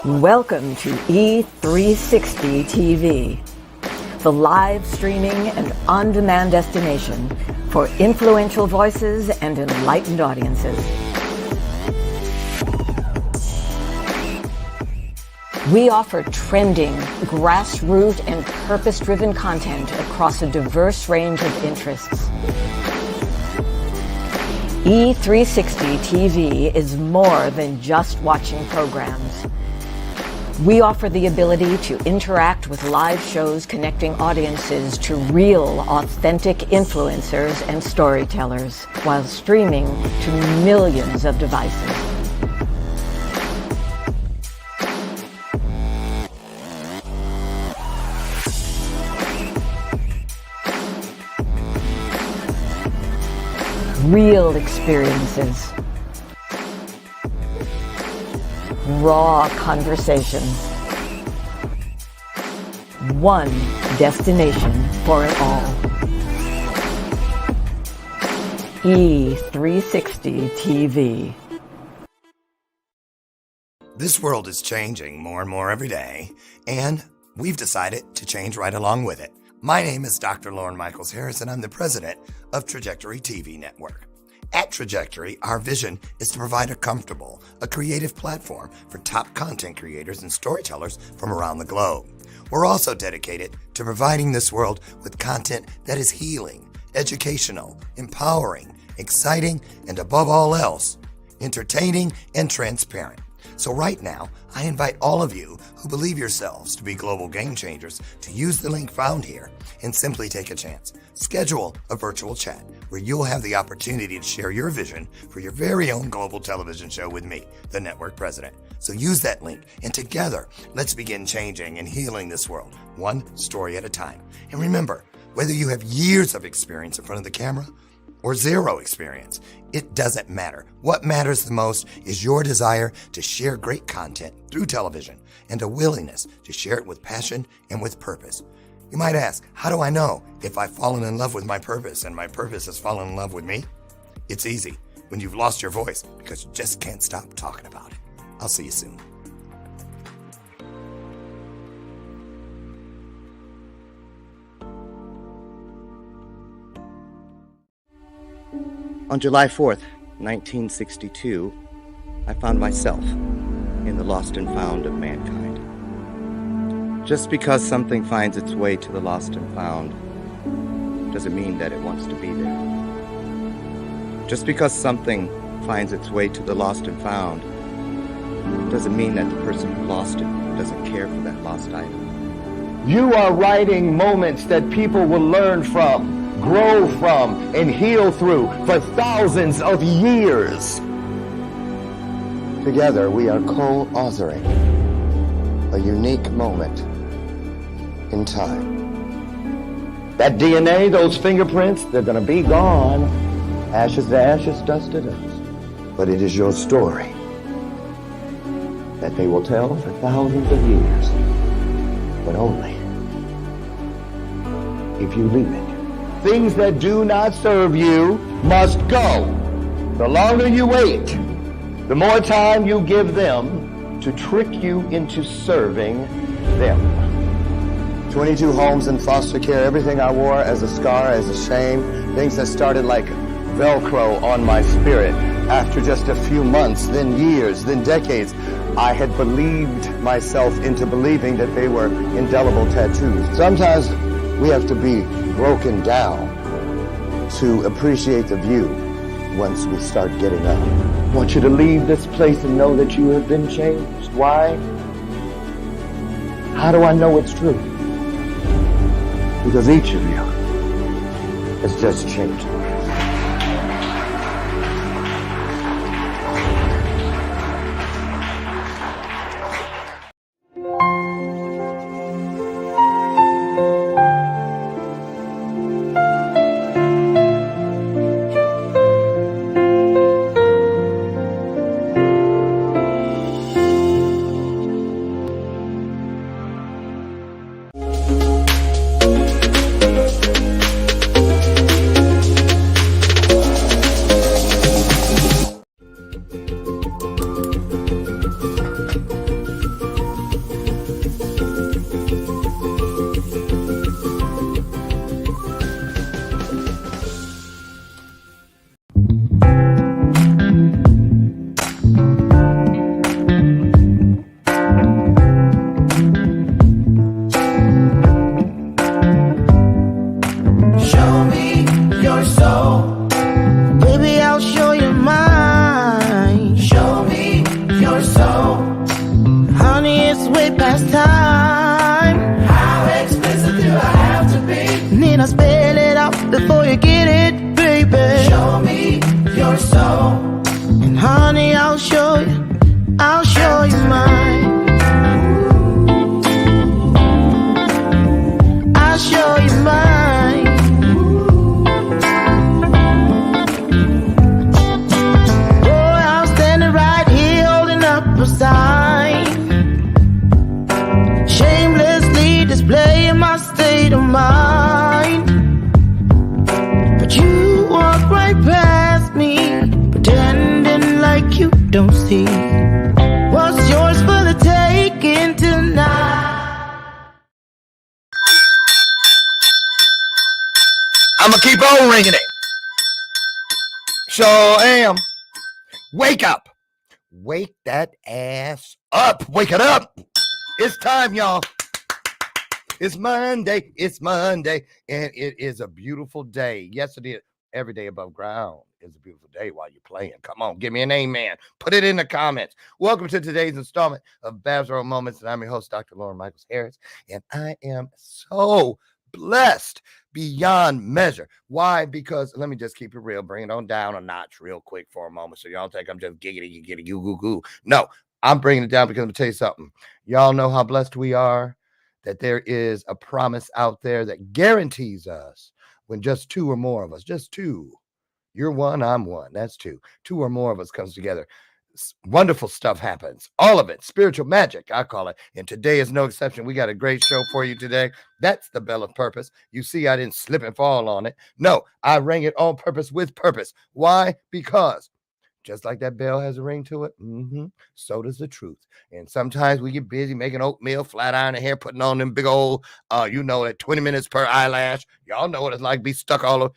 Welcome to E360 TV, the live streaming and on-demand destination for influential voices and enlightened audiences. We offer trending, grassroots, and purpose-driven content across a diverse range of interests. E360 TV is more than just watching programs. We offer the ability to interact with live shows connecting audiences to real, authentic influencers and storytellers while streaming to millions of devices. Real experiences. Raw conversations. One destination for it all. E360 TV. This world is changing more and more every day, and we've decided to change right along with it. My name is Dr. Lauren Michaels Harris, and I'm the president of Trajectory TV Network. At Trajectory, our vision is to provide a comfortable, creative platform for top content creators and storytellers from around the globe. We're also dedicated to providing this world with content that is healing, educational, empowering, exciting, and above all else, entertaining and transparent. So right now, I invite all of you who believe yourselves to be global game changers to use the link found here and simply take a chance. Schedule a virtual chat where you'll have the opportunity to share your vision for your very own global television show with me, the network president. So use that link, and together, let's begin changing and healing this world, one story at a time. And remember, whether you have years of experience in front of the camera or zero experience, it doesn't matter. What matters the most is your desire to share great content through television and a willingness to share it with passion and with purpose. You might ask, how do I know if I've fallen in love with my purpose and my purpose has fallen in love with me? It's easy when you've lost your voice because you just can't stop talking about it. I'll see you soon. On July 4th, 1962, I found myself in the lost and found of mankind. Just because something finds its way to the lost and found doesn't mean that it wants to be there. Just because something finds its way to the lost and found doesn't mean that the person who lost it doesn't care for that lost item. You are writing moments that people will learn from, grow from, and heal through for thousands of years. Together, we are co-authoring a unique moment in time. That DNA, those fingerprints, they're going to be gone. Ashes to ashes, dust to dust. But it is your story that they will tell for thousands of years, but only if you leave it. Things that do not serve you must go. The longer you wait, the more time you give them to trick you into serving them. 22 homes in foster care, everything I wore as a scar, as a shame, things that started like Velcro on my spirit. After just a few months, then years, then decades, I had believed myself into believing that they were indelible tattoos. Sometimes we have to be broken down to appreciate the view once we start getting up. I want you to leave this place and know that you have been changed. Why? How do I know it's true? Because each of you has just changed. I'll show you mine. I'll show you mine. Boy, I'm standing right here holding up a sign, shamelessly displaying my state of mind. But you walk right past me, pretending like you don't see what's yours for the taking tonight. I'ma keep on ringing it. Sure am. Wake up. Wake that ass up. Wake it up. It's time, y'all. It's Monday. It's Monday. And it is a beautiful day. Yes, it is. Every day above ground is a beautiful day while you're playing. Come on, give me an amen. Put it in the comments. Welcome to today's installment of Bathrobe Moments. And I'm your host, Dr. Lauren Michaels Harris. And I am so blessed beyond measure. Why? Because let me just keep it real. Bring it on down a notch real quick for a moment so y'all think I'm just giggity, goo, goo, goo. No, I'm bringing it down because I'm going to tell you something. Y'all know how blessed we are that there is a promise out there that guarantees us when just two or more of us, just two, you're one, I'm one, that's two or more of us comes together, wonderful stuff happens. All of it, spiritual magic, I call it. And today is no exception. We got a great show for you today. That's the bell of purpose. You see, I didn't slip and fall on it. No, I rang it on purpose with purpose. Why? Because just like that bell has a ring to it, so does the truth. And sometimes we get busy making oatmeal, flat iron the hair, putting on them big old, at 20 minutes per eyelash. Y'all know what it's like to be stuck all over.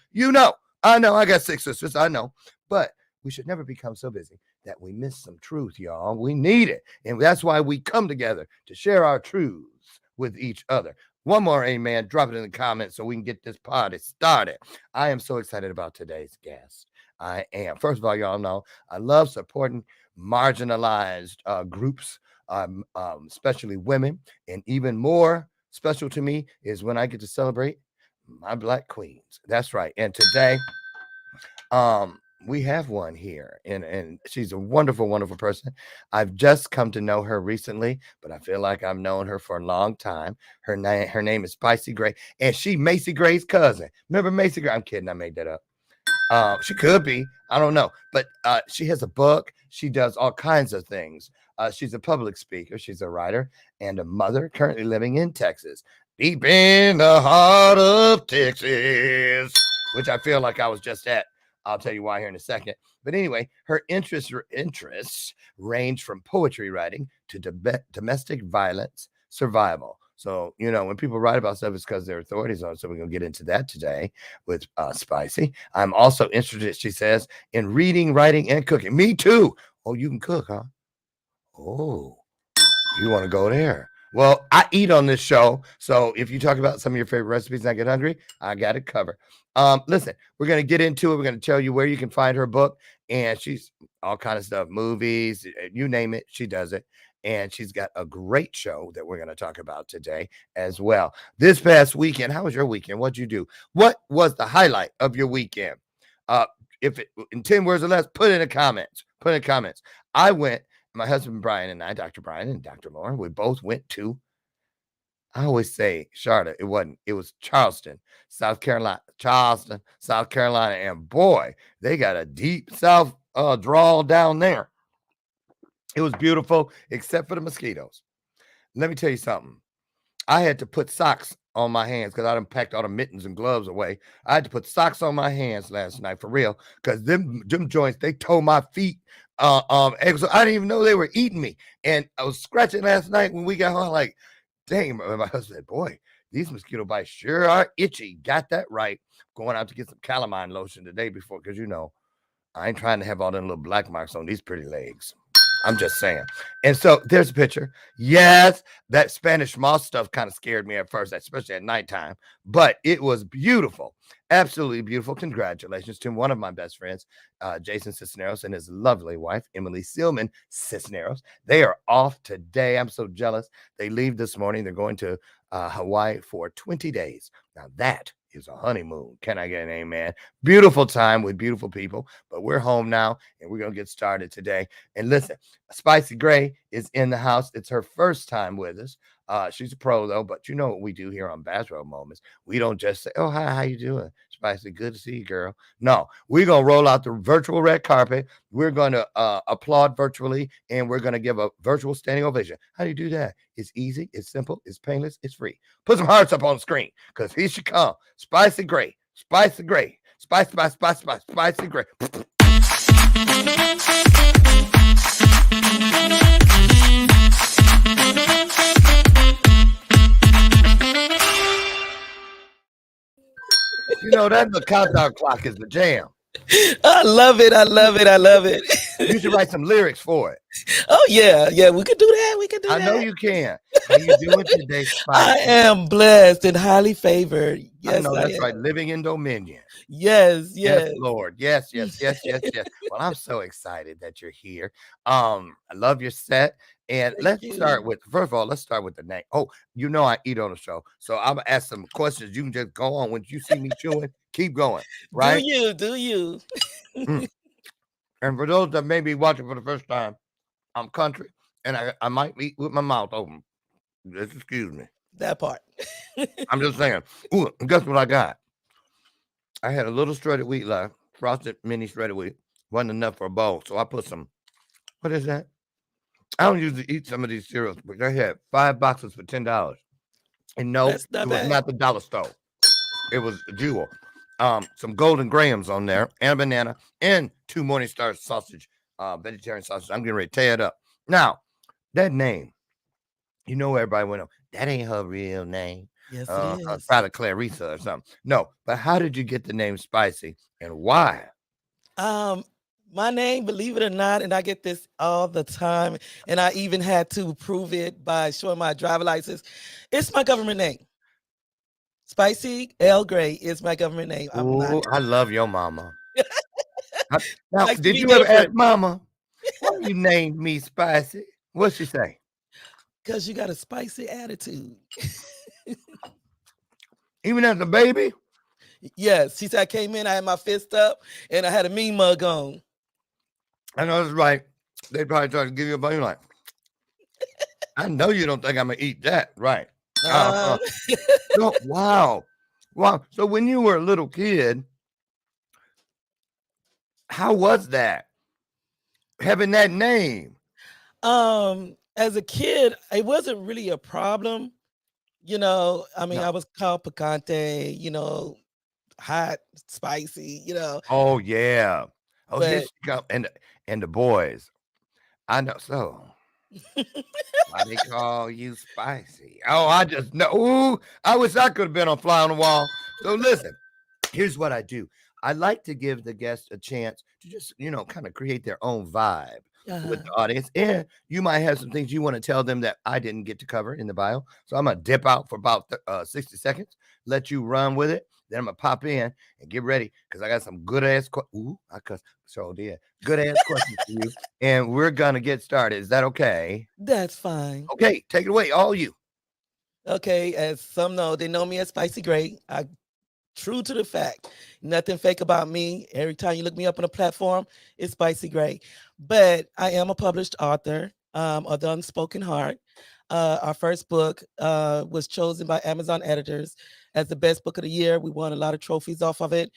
I know, I got 6 sisters, I know. But we should never become so busy that we miss some truth, y'all. We need it. And that's why we come together to share our truths with each other. One more amen. Drop it in the comments so we can get this party started. I am so excited about today's guest. I am. First of all, y'all know I love supporting marginalized groups, especially women. And even more special to me is when I get to celebrate my Black queens. That's right. And today, we have one here, and she's a wonderful, wonderful person. I've just come to know her recently, but I feel like I've known her for a long time. Her name is Spicee Gray, and she Macy Gray's cousin. Remember Macy Gray? I'm kidding. I made that up. She could be. I don't know. But she has a book. She does all kinds of things. She's a public speaker. She's a writer and a mother currently living in Texas, deep in the heart of Texas, which I feel like I was just at. I'll tell you why here in a second. But anyway, her interests range from poetry writing to domestic violence survival. So, when people write about stuff, it's because there are authorities on it. So we're going to get into that today with Spicee. I'm also interested, she says, in reading, writing, and cooking. Me too. Oh, you can cook, huh? Oh, you want to go there? Well, I eat on this show. So if you talk about some of your favorite recipes and I get hungry, I got it covered. Listen, we're going to get into it. We're going to tell you where you can find her book. And she's all kind of stuff, movies, you name it, she does it. And she's got a great show that we're going to talk about today as well. This past weekend, how was your weekend? What'd you do? What was the highlight of your weekend? If it in 10 words or less, put in the comments. I went, my husband Brian and I, Dr. Brian and Dr. Lauren, we both went to, I always say Charlotte. It was Charleston, South Carolina. And boy, they got a deep South drawl down there. It was beautiful, except for the mosquitoes. Let me tell you something. I had to put socks on my hands because I done packed all the mittens and gloves away. I had to put socks on my hands last night for real because them joints, they tore my feet. So I didn't even know they were eating me. And I was scratching last night when we got home, like, dang, my husband said, boy, these mosquito bites sure are itchy. Got that right. Going out to get some calamine lotion the day before because, I ain't trying to have all them little black marks on these pretty legs. I'm just saying. And so there's a picture. Yes, that Spanish moss stuff kind of scared me at first, especially at nighttime, but it was beautiful. Absolutely beautiful. Congratulations to one of my best friends, Jason Cisneros, and his lovely wife, Emily Seelman Cisneros. They are off today. I'm so jealous. They leave this morning. They're going to Hawaii for 20 days. Now that is a honeymoon. Can I get an amen? Beautiful time with beautiful people, but we're home now and we're going to get started today. And listen, Spicee Gray is in the house. It's her first time with us. She's a pro, though, but you know what we do here on Bathrobe Moments. We don't just say, oh, hi, how you doing? Spicee, good to see you, girl. No, we're going to roll out the virtual red carpet. We're going to applaud virtually, and we're going to give a virtual standing ovation. How do you do that? It's easy. It's simple. It's painless. It's free. Put some hearts up on the screen, because here she comes. Spicee Gray. Spicee Gray. Spicee Gray. You know, that the countdown clock is the jam. I love it. I love it. I love it. You should write some lyrics for it. Oh, yeah. Yeah, we could do that. We could do that. I know you can. How you doing today, Spicee? I am blessed and highly favored. Yes, I know that's right. Living in dominion. Yes, Yes, Lord. Yes. Well, I'm so excited that you're here. I love your set. And let's start with, first of all, let's start with the name. Oh, you know I eat on the show. So I'm going to ask some questions. You can just go on. When you see me chewing, keep going. Right? Do you? And for those that may be watching for the first time, I'm country. And I might eat with my mouth open. Just excuse me. That part. I'm just saying. Ooh, guess what I got? I had a little shredded wheat left. Frosted mini shredded wheat. Wasn't enough for a bowl. So I put some, what is that? I don't usually eat some of these cereals, but I had 5 boxes for $10. And no, it was not the dollar store. It was a Jewel. Some Golden Grahams on there, and a banana, and 2 Morningstar sausage, vegetarian sausage. I'm getting ready to tear it up. Now, that name, you know, everybody went, that ain't her real name. Yes, it is. Probably Clarissa or something. No, but how did you get the name Spicee, and why? My name, believe it or not, and I get this all the time, and I even had to prove it by showing my driver license. It's my government name. Spicee L. Gray is my government name. Oh, I love your mama. Now, Likes to did be you ever different. ask mama, why you named me Spicee? What'd she say? Because you got a spicy attitude. Even as a baby? Yes, she said I came in, I had my fist up, and I had a mean mug on. I know that's right. They probably try to give you a bone. You're like, I know you don't think I'm gonna eat that, right? No, wow. So when you were a little kid, how was that having that name? As a kid, it wasn't really a problem. You know, I mean, No. I was called picante, you know, hot, spicy, you know. Oh yeah. Oh, here But she come. And the boys. I know. So why they call you Spicee? Oh, I just know. Ooh, I wish I could have been on Fly on the Wall. So listen, here's what I do. I like to give the guests a chance to just, you know, kind of create their own vibe with the audience. And you might have some things you want to tell them that I didn't get to cover in the bio. So I'm going to dip out for about 60 seconds, let you run with it. Then I'm going to pop in and get ready because I got some good ass questions. I so did. Good ass questions for you. And we're going to get started. Is that okay? that's fine. Okay, take it away. All you. Okay, as some know, they know me as Spicee Gray. I true to the fact, nothing fake about me. Every time you look me up on a platform, it's Spicee Gray. But I am a published author of The Unspoken Heart. Our first book was chosen by Amazon editors as the best book of the year. We won a lot of trophies off of it.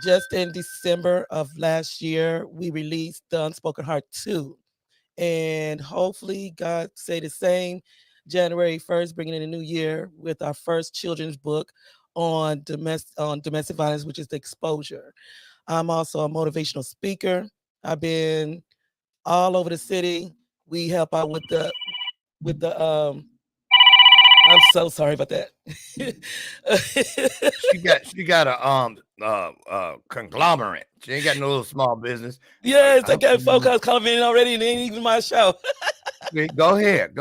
Just in December of last year, we released The Unspoken Heart 2. And hopefully, God say the same. January 1st, bringing in a new year with our first children's book on domestic violence, which is the exposure. I'm also a motivational speaker. I've been all over the city. We help out with the I'm so sorry about that. She got a conglomerate. She ain't got no little small business. Yes, I got phone calls coming in already, and it ain't even my show. Go ahead.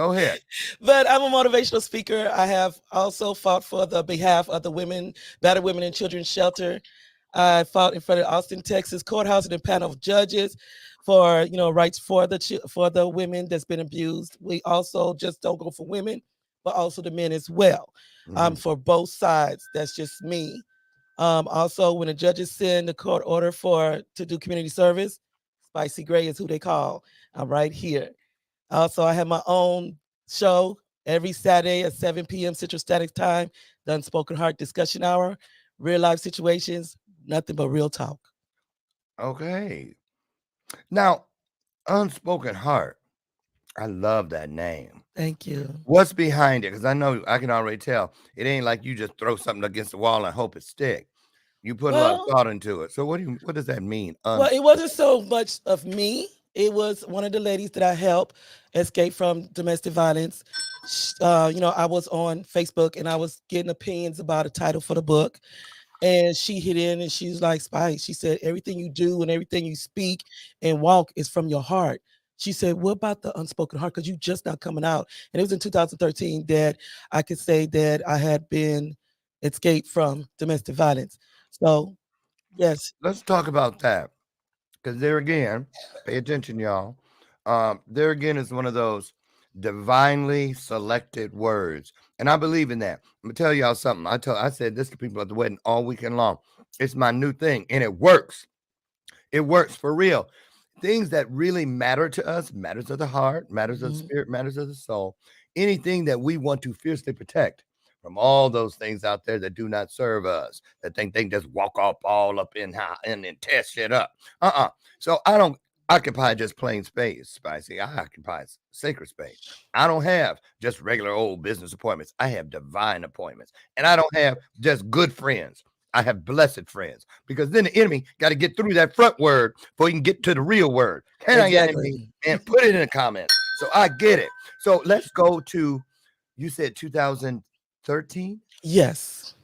But I'm a motivational speaker. I have also fought for the behalf of the women, battered women and children's shelter. I fought in front of Austin, Texas courthouse and a panel of judges for, you know, rights for the women that's been abused. We also just don't go for women, but also the men as well. For both sides. That's just me. Also, when the judges send the court order to do community service, Spicee Gray is who they call. I'm right here. Also, I have my own show every Saturday at 7 p.m. Central Standard Time, the Unspoken Heart Discussion Hour, real life situations, nothing but real talk. Okay. Now, Unspoken Heart. I love that name. Thank you. What's behind it? Because I know I can already tell. It ain't like you just throw something against the wall and hope it stick. You put a lot of Well, thought into it. So what does that mean? well, it wasn't so much of me. It was one of the ladies that I helped escape from domestic violence. I was on Facebook and I was getting opinions about a title for the book. And she hit in and she's like, Spice, she said, everything you do and everything you speak and walk is from your heart. She said, what about the unspoken heart? Because you just not coming out. And it was in 2013 that I could say that I had been escaped from domestic violence. So, yes. Let's talk about that. Because there again, pay attention, y'all. There again is one of those divinely selected words. And I believe in that. I'm gonna tell y'all something. I said this to people at the wedding all weekend long. It's my new thing, and it works. It works for real. Things that really matter to us, matters of the heart, matters of the Mhm. spirit, matters of the soul, anything that we want to fiercely protect from all those things out there that do not serve us, that think they can just walk up all up in how and then test shit up. So I don't occupy just plain space, Spicey. I occupy sacred space. I don't have just regular old business appointments. I have divine appointments. And I don't have just good friends. I have blessed friends, because then the enemy got to get through that front word before he can get to the real word. Can I get enemy? Exactly. And put it in the comments. So I get it. So let's go to, you said 2013? Yes.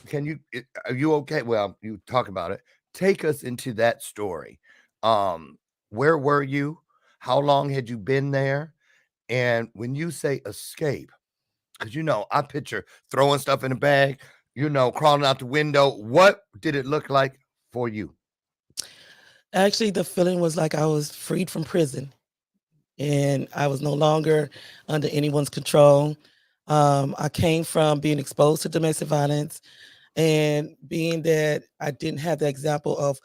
Can you, are you okay? Well, you talk about it. Take us into that story. Where were you? How long had you been there? And when you say escape, because I picture throwing stuff in a bag, crawling out the window. What did it look like for you? Actually, the feeling was like I was freed from prison and I was no longer under anyone's control. I came from being exposed to domestic violence and being that I didn't have the example of,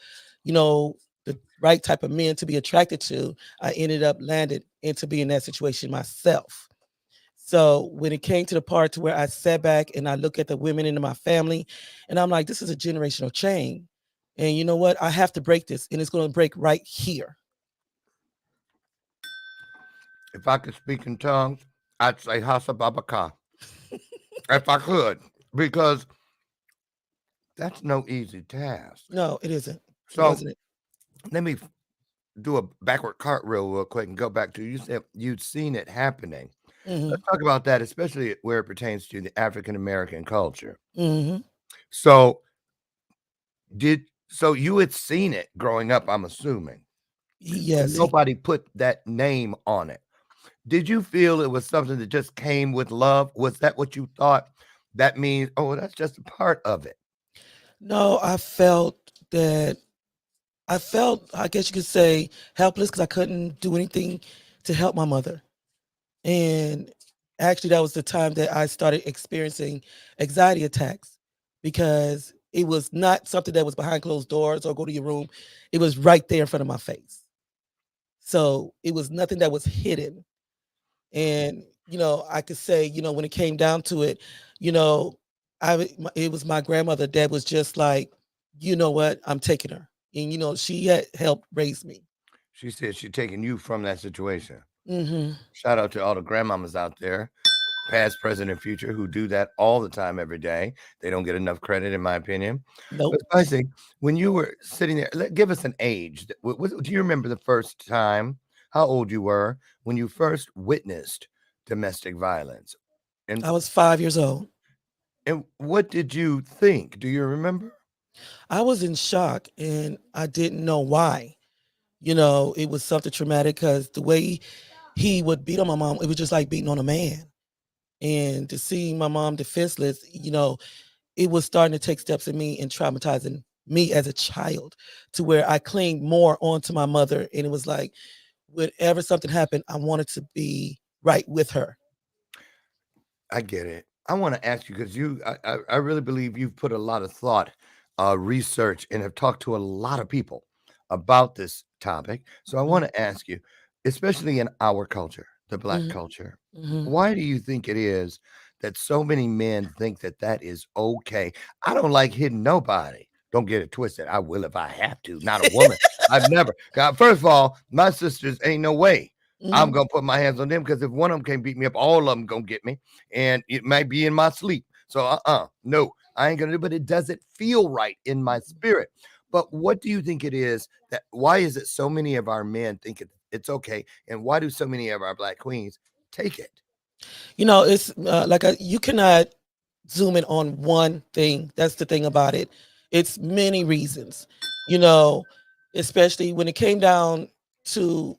the right type of men to be attracted to, I ended up landed into being in that situation myself. So when it came to the part to where I sat back and I look at the women in my family, and I'm like, this is a generational chain. And you know what? I have to break this, and it's going to break right here. If I could speak in tongues, I'd say Hasa Babaka. If I could, because that's no easy task. No, it isn't. It So wasn't it. let me do a backward cartwheel real quick and go back to, you said you'd seen it happening. Hmm. Let's talk about that, especially where it pertains to the African American culture. Hmm. So you had seen it growing up, I'm assuming. And Yes. nobody put that name on it. Did you feel it was something that just came with love? Was that what you thought? That means, oh, that's just a part of it. No, I felt that I guess you could say, helpless because I couldn't do anything to help my mother. And actually, that was the time that I started experiencing anxiety attacks because it was not something that was behind closed doors or go to your room. It was right there in front of my face. So it was nothing that was hidden. And, I could say, when it came down to it, you know, it was my grandmother that was just like, you know what, I'm taking her. And, she had helped raise me. She said she's taking you from that situation. Hmm. Shout out to all the grandmamas out there, past, present, and future, who do that all the time, every day. They don't get enough credit, in my opinion. But Nope. Spicy, when you were sitting there, give us an age. Do you remember the first time, how old you were when you first witnessed domestic violence? And I was 5 years old. and what did you think? Do you remember? I was in shock and I didn't know why. It was something traumatic because the way he would beat on my mom, it was just like beating on a man. And to see my mom defenseless, it was starting to take steps in me and traumatizing me as a child to where I clinged more onto my mother. And it was like, whenever something happened, I wanted to be right with her. I get it. I want to ask you, because I really believe you've put a lot of thought, research, and have talked to a lot of people about this topic. So I want to ask you, especially in our culture, the Black Mhm. culture, Mhm. why do you think it is that so many men think that that is okay? I don't like hitting nobody. Don't get it twisted. I will if I have to. Not a woman. I've never. God, first of all, my sisters ain't no way. I'm Mhm. gonna put my hands on them because if one of them can't beat me up, all of them gonna get me, and it might be in my sleep. So no, I ain't gonna do. But it doesn't feel right in my spirit. But what do you think it is that? Why is it so many of our men think it's okay, and why do so many of our Black queens take it? It's you cannot zoom in on one thing. That's the thing about it. It's many reasons, you know, especially when it came down to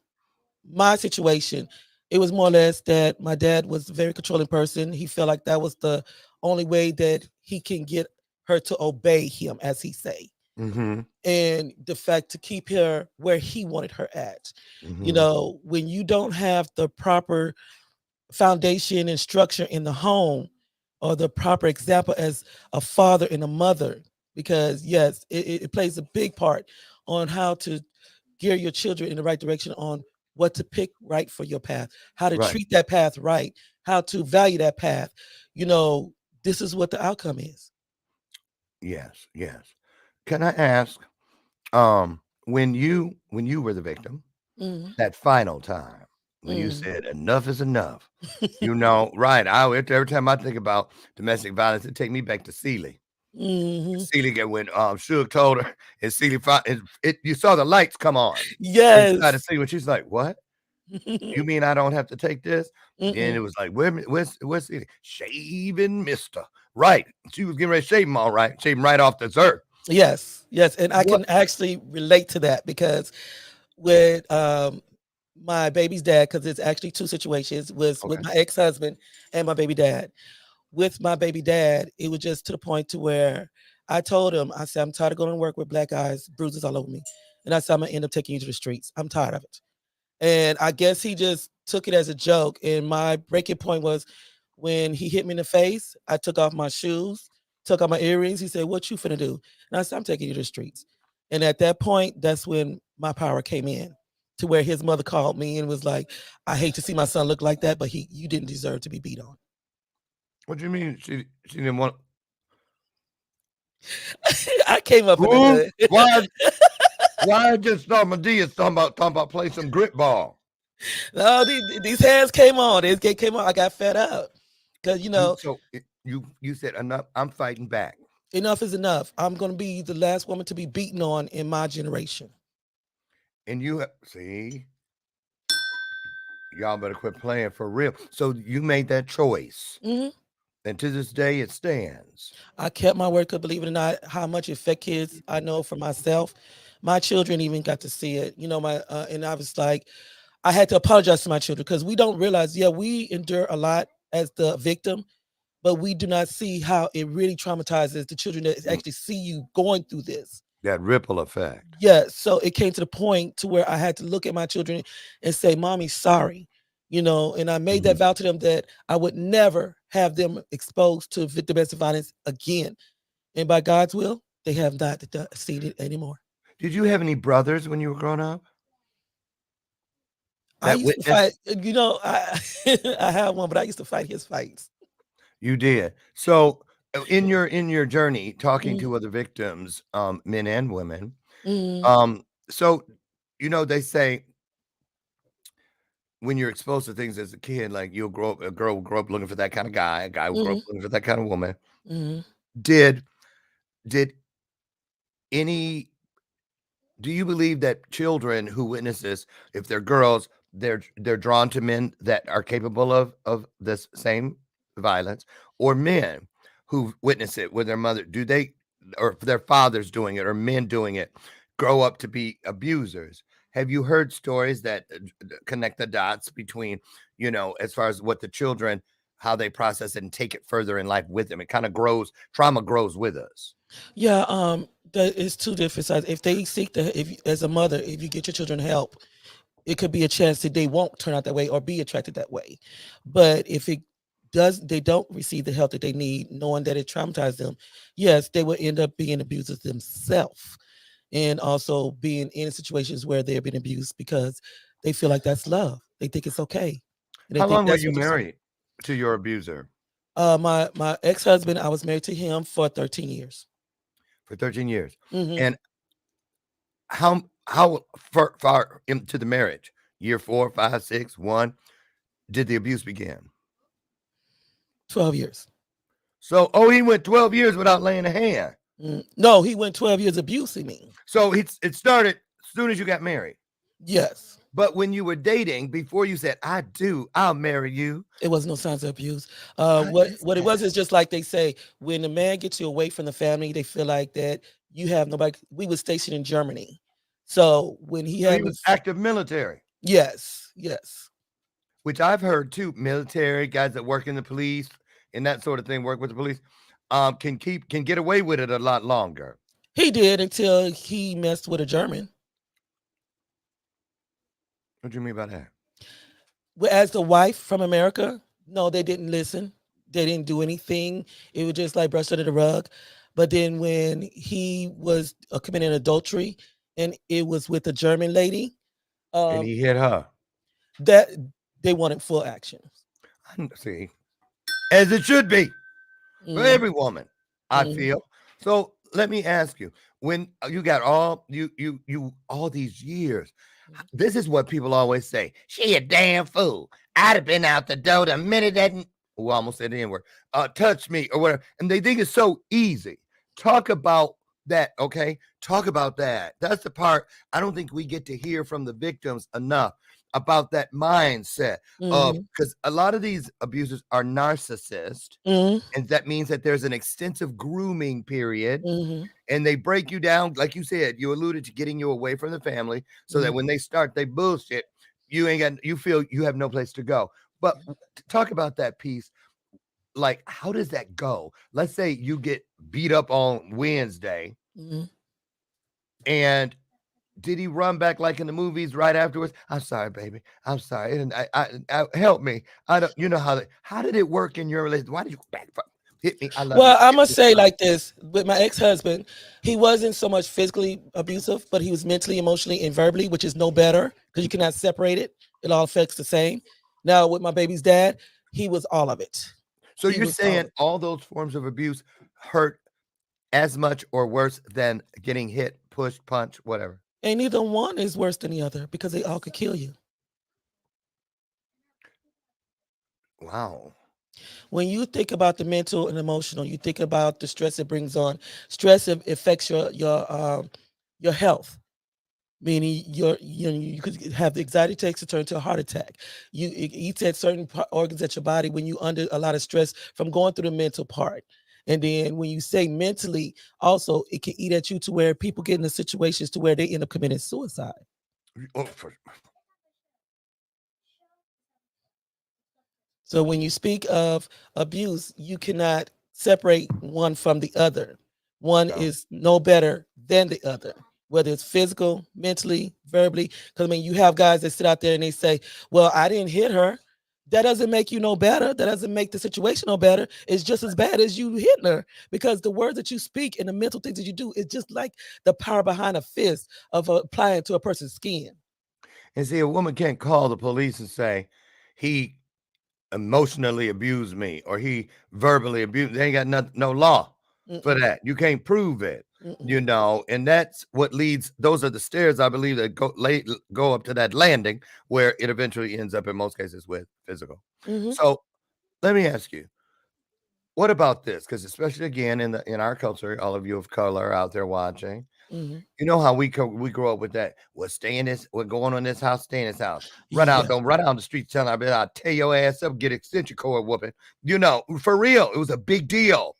my situation. It was more or less that my dad was a very controlling person. He felt like that was the only way that he can get her to obey him, as he say. Mm-hmm. And the fact to keep her where he wanted her at. Mm-hmm. When you don't have the proper foundation and structure in the home or the proper example as a father and a mother, because yes, it plays a big part on how to gear your children in the right direction on what to pick right for your path, how to Right. treat that path right, how to value that path. This is what the outcome is. Yes. Yes. Can I ask, when you were the victim, Mhm, that final time when you mhm, said enough is enough, right? Every time I think about domestic violence, it take me back to Celie. mhm. Celie get when Suge told her, and Celie you saw the lights come on inside the Yes. city when she's like, "What? You mean I don't have to take this?" And it Mm-mm. was like, where's Celie? Shaving Mister. Right. She was getting ready to shave him all right, shave him right off the earth. Yes, yes, and I What? can actually relate to that because with my baby's dad, because it's actually two situations, was with Okay. my ex-husband and my baby dad. With my baby dad, it was just to the point to where I told him, I said, I'm tired of going to work with black guys, bruises all over me. And I said, I'm gonna end up taking you to the streets. I'm tired of it. And I guess he just took it as a joke. And my breaking point was when he hit me in the face, I took off my shoes, took off my earrings. He said, "What you finna do?" And I said, "I'm taking you to the streets." And at that point, that's when my power came in to where his mother called me and was like, "I hate to see my son look like that, but you didn't deserve to be beat on." What do you mean she didn't want? I came up in the Who? hood. Why I just saw Medea talking about play some grit ball? No, these hands came on. They came on. I got fed up because You said enough. I'm fighting back, enough is enough. I'm gonna be the last woman to be beaten on in my generation. and see, y'all better quit playing for real. So you made that choice, Mhm. and to this day it stands. I kept my word because believe it or not, how much it affect kids, I know for myself. My children even got to see it. And I was like, I had to apologize to my children because we don't realize, yeah, we endure a lot as the victim, but we do not see how it really traumatizes the children that Mm, actually see you going through this. that ripple effect. Yeah, so it came to the point to where I had to look at my children and say, "Mommy, sorry." And I made that Mhm. vow to them that I would never have them exposed to domestic violence again. And by God's will, they have not seen it anymore. Did you have any brothers when you were growing up I that used to fight, witnessed? I I have one, but I used to fight his fights. You did. So in your journey talking Mm, to other victims, men and women, mm, so they say when you're exposed to things as a kid, like a girl will grow up looking for that kind of guy, a guy will grow up mhm, looking for that kind of woman. mhm. Did did any do you believe that children who witness this, if they're girls, they're drawn to men that are capable of this same violence, or men who witness it with their mother? Do they, or if their fathers doing it, or men doing it, grow up to be abusers? Have you heard stories that connect the dots between, as far as what the children, how they process it and take it further in life with them? It kind of grows, trauma grows with us. Yeah, that is two different sides. If they seek as a mother, if you get your children help, it could be a chance that they won't turn out that way or be attracted that way. But if they don't receive the help that they need, knowing that it traumatized them, yes, they will end up being abusers themselves. and also being in situations where they're being abused because they feel like that's love. They think it's okay. And they How think long were that's you what they're saying. married to your abuser? My ex-husband, I was married to him for 13 years. For 13 years. Mhm. And how far into the marriage? Year 4, 5, 6, 1, did the abuse begin? 12 years. So, he went 12 years without laying a hand. No, he went 12 years abusing me. So it started as soon as you got married. Yes. But when you were dating, before you said, I'll marry you. It was no signs of abuse. What it was is just like they say, when a man gets you away from the family, they feel like that you have nobody. We were stationed in Germany. So when he So had he me, was active military, yes. which I've heard too. Military guys that work in the police and that sort of thing, work with the police, can get away with it a lot longer. He did until he messed with a German. What do you mean by that? As the wife from America, no, they didn't listen. They didn't do anything. It was just like brushed under the rug. But then when he was committing adultery, and it was with a German lady, And he hit her. that they wanted full action. See, as it should be for Mm. every woman, I Mhm. feel. So let me ask you: when you got all all these years, this is what people always say: "She a damn fool. I'd have been out the door the minute that." Oh, I almost said the N-word. Touch me or whatever, and they think it's so easy. Talk about that, okay? Talk about that. That's the part I don't think we get to hear from the victims enough about that mindset of, Mhm. because a lot of these abusers are narcissists, Mhm. and that means that there's an extensive grooming period, Mhm. and they break you down, like you said, you alluded to getting you away from the family so that Mhm. when they start they bullshit, you feel you have no place to go. But talk about that piece. Like, how does that go? Let's say you get beat up on Wednesday, Mhm. and did he run back like in the movies right afterwards? I'm sorry, baby. I'm sorry. And I help me. I don't, how did it work in your relationship? Why did you go back? Hit me. I love you. Well, I Hit must me. say like this with my ex-husband, he wasn't so much physically abusive, but he was mentally, emotionally, and verbally, which is no better because you cannot separate it. It all affects the same. Now with my baby's dad, he was all of it. So He you're was all of saying it. all those forms of abuse hurt as much or worse than getting hit, pushed, punched, whatever? And neither one is worse than the other because they all could kill you. Wow. When you think about the mental and emotional, you think about the stress it brings on. Stress affects your health. Meaning you could have the anxiety attacks to turn to a heart attack. It eats at certain organs at your body when you under a lot of stress from going through the mental part. And then when you say mentally, also it can eat at you to where people get into situations to where they end up committing suicide. Oh, So when you speak of abuse, you cannot separate one from the other. One no. is no better than the other, whether it's physical, mentally, verbally. Because I mean, you have guys that sit out there and they say, "Well, I didn't hit her." That doesn't make you no better. That doesn't make the situation no better. It's just as bad as you hitting her because the words that you speak and the mental things that you do is just like the power behind a fist of applying to a person's skin. And see, a woman can't call the police and say he emotionally abused me or he verbally abused. They ain't got no law for Mm-mm, that. You can't prove it, mm-mm. and that's what leads. Those are the stairs, I believe, that go up to that landing where it eventually ends up in most cases with physical. Mhm, So let me ask you, what about this? Because especially again in our culture, all of you of color out there watching, mhm. you know how we grow up with that. Well, stay in this. What's going on in this house? Stay in this house. Run out. Yeah. Don't run out on the streets telling I'll tear your ass up. Get extension cord whooping. For real. It was a big deal.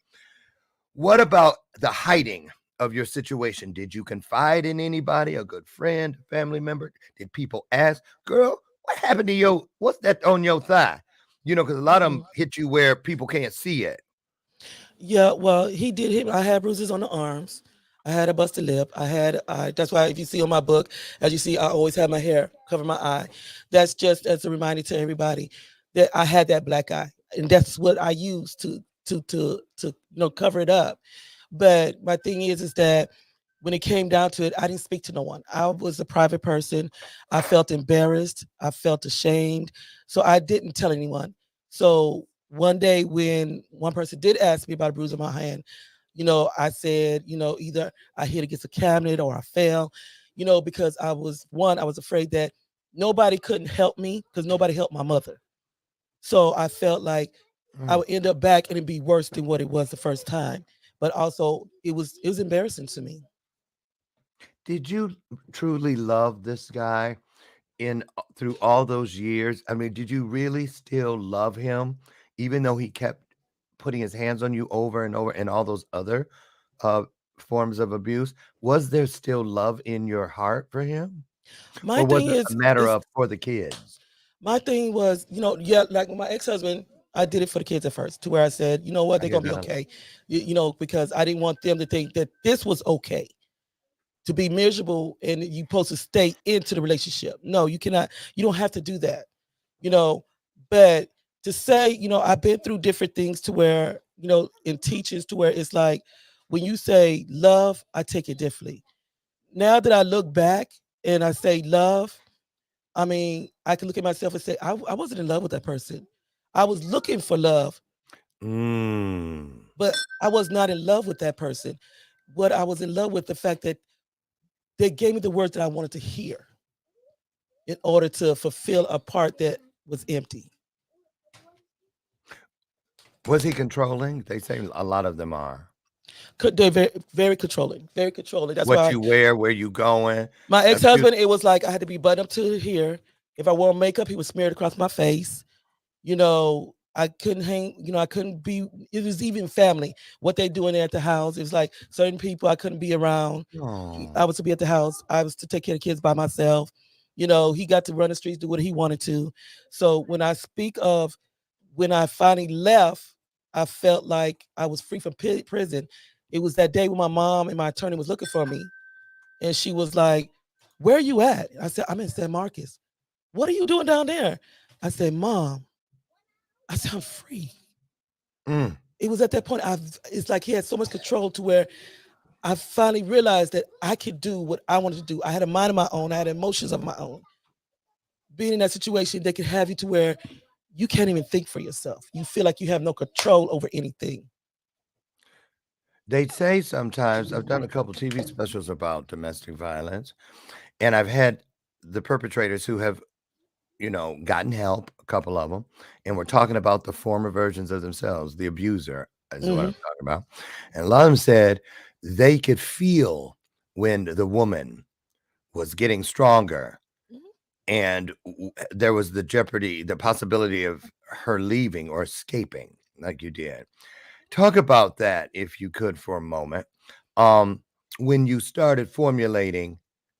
What about the hiding of your situation? Did you confide in anybody? A good friend, family member? Did people ask, girl, what happened to your? What's that on your thigh? Because a lot of them Mhm. hit you where people can't see it. Yeah, well, he did hit. I had bruises on the arms. I had a busted lip. That's why if you see on my book, as you see, I always have my hair cover my eye. That's just as a reminder to everybody that I had that black eye, and that's what I use to cover it up. But my thing is that when it came down to it, I didn't speak to no one. I was a private person. I felt embarrassed. I felt ashamed. So I didn't tell anyone. So one day when one person did ask me about a bruise on my hand, I said, either I hit against a cabinet or I fell, because I was afraid that nobody couldn't help me because nobody helped my mother. So I felt like I would end up back and it'd be worse than what it was the first time. But also it was embarrassing to me. Did you truly love this guy through all those years? I mean, did you really still love him, even though he kept putting his hands on you over and over and all those other uh, forms of abuse? Was there still love in your heart for him, My or was thing it a matter is of for the kids? my thing was, yeah, like with my ex-husband, I did it for the kids at first, to where I said, you know what, I they're hear gonna be that. okay. Because I didn't want them to think that this was okay. To be miserable and you supposed to stay into the relationship. No, you cannot, you don't have to do that. You know, but to say, I've been through different things to where, in teachings to where it's like when you say love, I take it differently. Now that I look back and I say love, I mean, I can look at myself and say, I wasn't in love with that person. I was looking for love, Mm. but I was not in love with that person. What I was in love with the fact that they gave me the words that I wanted to hear in order to fulfill a part that was empty. Was he controlling? They say a lot of them are. They're very, very controlling, very controlling. That's What why you wear, where you going. my Abuse. ex-husband, it was like I had to be buttoned up to here. If I wore makeup, he was smeared across my face. I couldn't hang, I couldn't be, it was even family, what they doing there at the house. It was like certain people I couldn't be around. Oh. I was to be at the house. I was to take care of kids by myself. He got to run the streets, do what he wanted to. So when I speak of when I finally left, I felt like I was free from prison. It was that day when my mom and my attorney was looking for me. And she was like, "Where are you at?" I said, "I'm in San Marcos." "What are you doing down there?" I said, "Mom," I said, "I'm free." Mm. It was at that point, it's like he had so much control to where I finally realized that I could do what I wanted to do. I had a mind of my own, I had emotions of my own. Being in that situation, they could have you to where you can't even think for yourself. You feel like you have no control over anything. They say sometimes, I've done a couple TV specials about domestic violence, and I've had the perpetrators who have, gotten help, a couple of them, and we're talking about the former versions of themselves. The abuser is what I'm Hmm. talking about. And a lot of them said they could feel when the woman was getting stronger and there was the jeopardy, the possibility of her leaving or escaping like you did. Talk about that if you could for a moment. Um, when you started formulating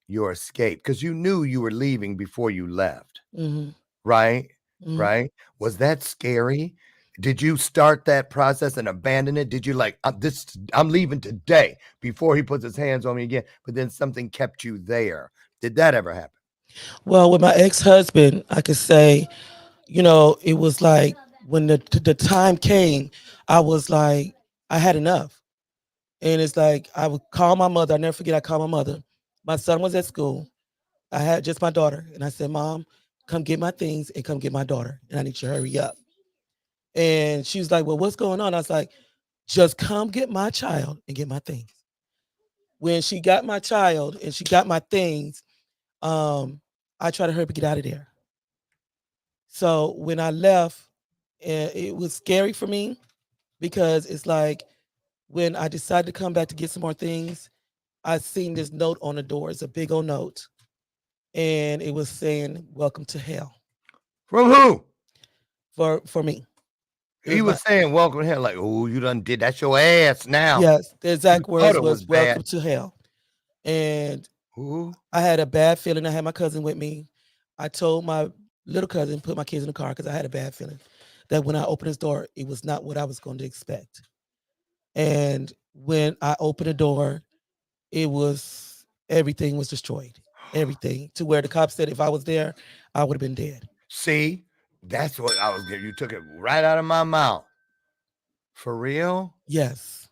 your escape, because you knew you were leaving before you left, Hmm. right? Hmm. Right? Was that scary? Did you start that process and abandon it? Did you like I'm leaving today before he puts his hands on me again? But then something kept you there. Did that ever happen? Well, with my ex-husband, I could say, it was like when the time came, I was like, I had enough. And it's like I would call my mother. I never forget. I called my mother. My son was at school. I had just my daughter, and I said, "Mom, come get my things and come get my daughter, and I need you to hurry up." And she was like, "Well, what's going on?" I was like, "Just come get my child and get my things." When she got my child and she got my things, I tried to hurry up and get out of there. So when I left, it was scary for me because it's like when I decided to come back to get some more things, I seen this note on the door. It's a big old note, and it was saying "Welcome to hell" From who? for me. It He was my was saying, "Welcome here," like, "Oh, you done did that's your ass now." yes. The You exact thought words it was was bad. "Welcome to hell," and Ooh. I had a bad feeling. I had my cousin with me. I told my little cousin put my kids in the car because I had a bad feeling that when I opened his door, it was not what I was going to expect. And when I opened the door, it was everything was destroyed. Everything to where the cops said if I was there, I would have been dead. See, that's what I was getting. You took it right out of my mouth. For real? Yes.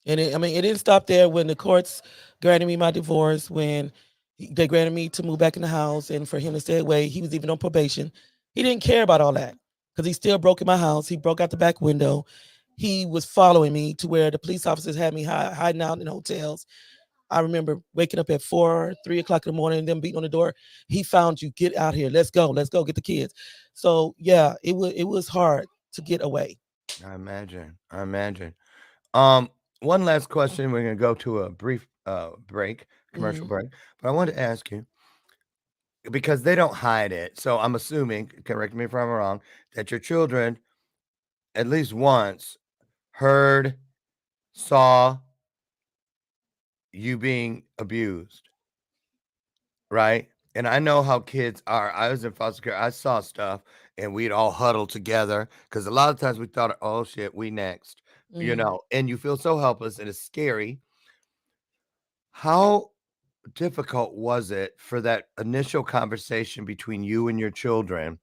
And it didn't stop there. When the courts granted me my divorce, when they granted me to move back in the house and for him to stay away, he was even on probation. He didn't care about all that because he still broke in my house. He broke out the back window. He was following me to where the police officers had me hiding out in hotels. I remember waking up at 3 o'clock in the morning and them beating on the door. He found you. Get out here. Let's go. Let's go get the kids. So yeah, it was hard to get away. I imagine. One last question. We're going to go to a brief break, commercial Mhm. break. But I want to ask you, because they don't hide it. So I'm assuming, correct me if I'm wrong, that your children at least once heard, saw you being abused, right? And I know how kids are. I was in foster care. I saw stuff and we'd all huddle together because a lot of times we thought, oh shit, we next, Mhm. and you feel so helpless and it's scary. How difficult was it for that initial conversation between you and your children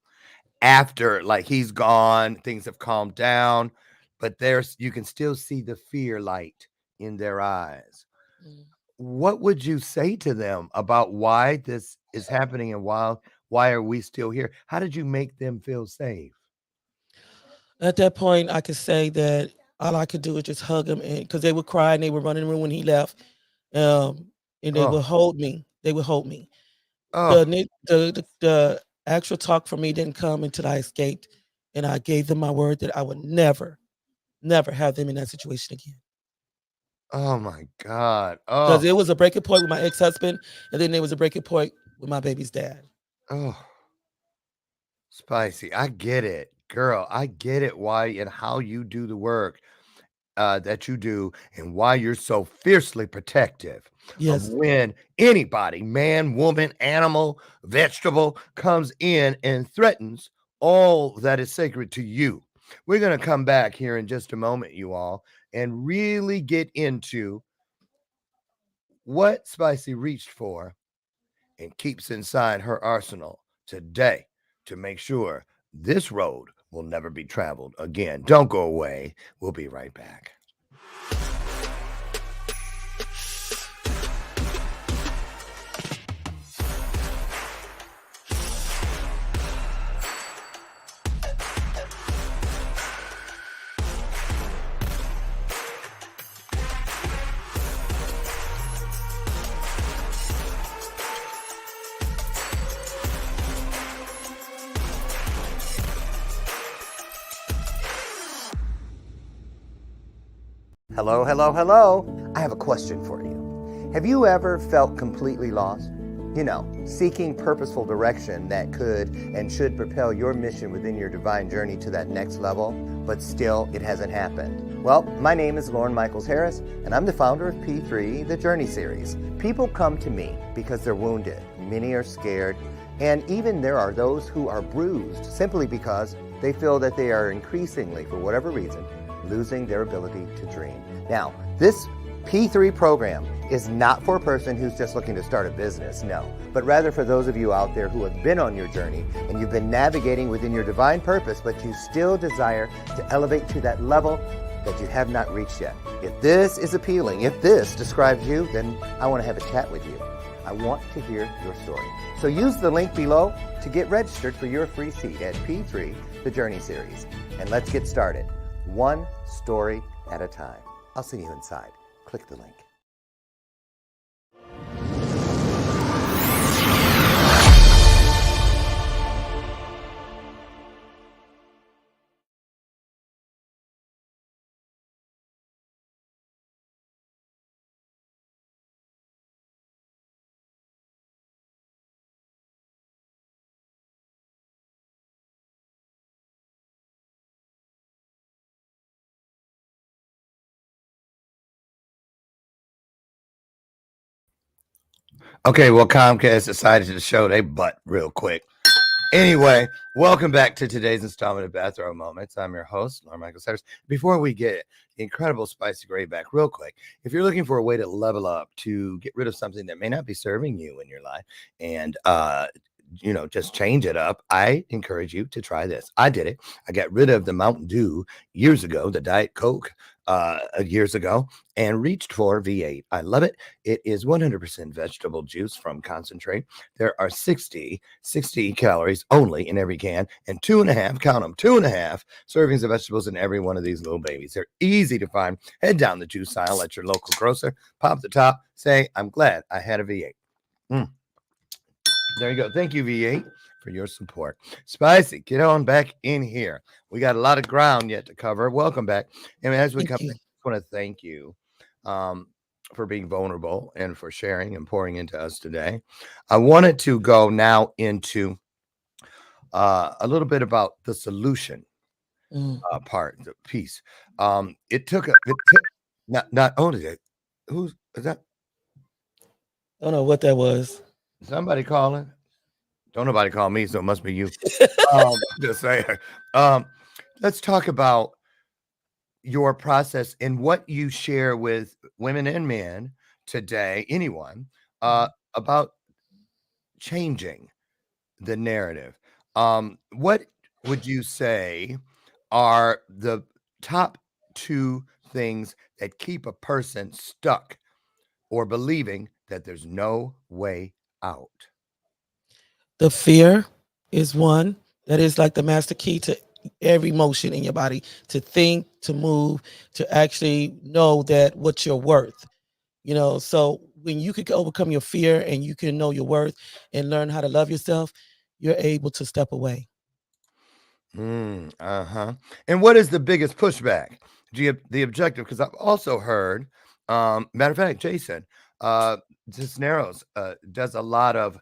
after, like, he's gone, things have calmed down, but you can still see the fear light in their eyes? Mhm. What would you say to them about why this is happening and why are we still here? How did you make them feel safe? At that point, I could say that all I could do is just hug him, and because they would cry and they would run in the room when he left, and they Oh, would hold me. They would hold me. oh, The actual talk for me didn't come until I escaped, and I gave them my word that I would never, never have them in that situation again. oh my God. Because Oh, it was a breaking point with my ex-husband, and then there was a breaking point with my baby's dad. oh, Spicy. I get it, girl. I get it. Why and how you do the work that you do and why you're so fiercely protective of Yes. when anybody, man, woman, animal, vegetable, comes in and threatens all that is sacred to you. We're going to come back here in just a moment, you all, and really get into what Spicy reached for and keeps inside her arsenal today to make sure this road will never be traveled again. Don't go away. We'll be right back. Hello, hello, hello. I have a question for you. Have you ever felt completely lost? You know, seeking purposeful direction that could and should propel your mission within your divine journey to that next level, but still it hasn't happened. Well, my name is Lauren Michaels Harris, and I'm the founder of P3, the Journey Series. People come to me because they're wounded. Many are scared, and even there are those who are bruised simply because they feel that they are increasingly, for whatever reason, losing their ability to dream. Now, this P3 program is not for a person who's just looking to start a business, no, but rather for those of you out there who have been on your journey and you've been navigating within your divine purpose, but you still desire to elevate to that level that you have not reached yet. If this is appealing, if this describes you, then I want to have a chat with you. I want to hear your story. So use the link below to get registered for your free seat at P3, the Journey Series. And let's get started. One story at a time. I'll see you inside. Click the link. Okay, well, Comcast decided to show their butt real quick. Anyway, welcome back to today's installment of Bathrobe Moments. I'm your host, Lauren Michaels Harris. Before we get the incredible Spicee Gray back real quick, if you're looking for a way to level up, to get rid of something that may not be serving you in your life and just change it up, I encourage you to try this. I did it. I got rid of the Mountain Dew years ago, the Diet Coke years ago and reached for V8. I love it. It is 100% vegetable juice from concentrate. There are 60 calories only in every can, and 2.5, count them, 2.5 servings of vegetables in every one of these little babies. They're easy to find. Head down the juice aisle at your local grocer, pop the top, say, I'm glad I had a V8. There you go. Thank you, V8, for your support. Spicee, get on back in here. We got a lot of ground yet to cover. Welcome back. And as we come back, I just want to thank you for being vulnerable and for sharing and pouring into us today. I wanted to go now into a little bit about the solution part, the piece. Not only that, who's is that? I don't know what that was. Somebody calling? Don't nobody call me, so it must be you. Just saying. Let's talk about your process and what you share with women and men today, anyone, about changing the narrative. What would you say are the top 2 things that keep a person stuck or believing that there's no way out? The fear is one. That is like the master key to every motion in your body, to think, to move, to actually know that what you're worth. So when you could overcome your fear and you can know your worth and learn how to love yourself, you're able to step away. And what is the biggest pushback? The objective? Because I've also heard, matter of fact, Jason Cisneros does a lot of